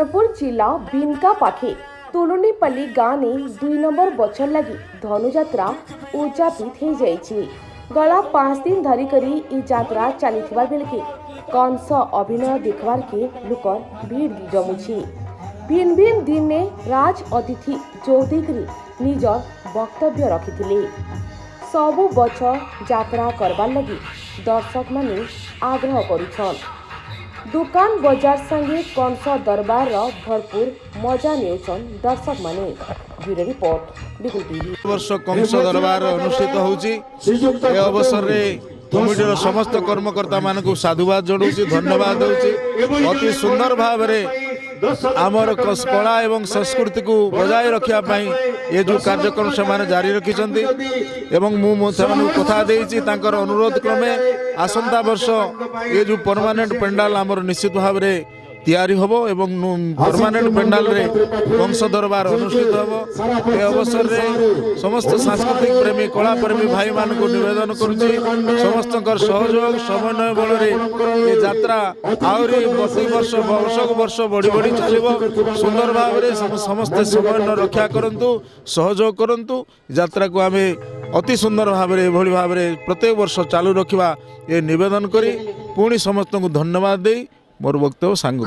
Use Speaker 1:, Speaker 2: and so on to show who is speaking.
Speaker 1: भरतपुर जिला बिनका पाखे तुलुनीपल्ली गाँव ने 2 नंबर बचर लगी धनुजात्रा उद्यापित हो जाइए। गला 5 दिन धरी करी ई यात्रा चली बेलके कंस अभिनय देखवार के लुकर भीड़ जमुची। भिन्न भिन्न दिन में राज अतिथि जोधिकरी निजर वक्तव्य रखिथिले। सबु बछर यात्रा करबार लगी दर्शक माने आग्रह करुछन। दुकान बजार संगे कंस दरबार भरपूर मजा नेउछन दर्शक माने। ब्यूरो रिपोर्ट बिगुल टीवी।
Speaker 2: वर्ष कंस दरबार अनुष्ठित होउची। ए अवसर रे कमिटीर समस्त कर्मकर्ता मानकु साधुवाद जोड़ुची, धन्यवाद देउची। अति सुंदर भाव रे आमर कला एवं संस्कृति को बजाय रखिया पाई ये जो कार्यक्रम से जारी रखिछन्ती एवं मु कथा देइची तांकर अनुरोध क्रमे आसंता वर्ष ये जो परमानेंट पेंडाल आमर निश्चित भाव रे तैयारी होबो एवं परमानेंट पेंडाल रे कंस दरबार अनुष्ठित होबो। ए अवसर रे समस्त सांस्कृतिक प्रेमी कला प्रेमी भाई मान को निवेदन करूची समस्त सहयोग समन्वय बल रे ये यात्रा आउरी प्रति वर्ष बढ़ी बढ़ी चलिबो। सुंदर भाव रे समस्त समन्वय रक्षा करंतु, सहयोग करंतु। यात्रा को आमे अति सुंदर भाव रे एभली भाव रे प्रत्येक वर्ष चालू रखिबा ये निवेदन करी पुणी समस्त को धन्यवाद देई मोर वक्तव्य सांग।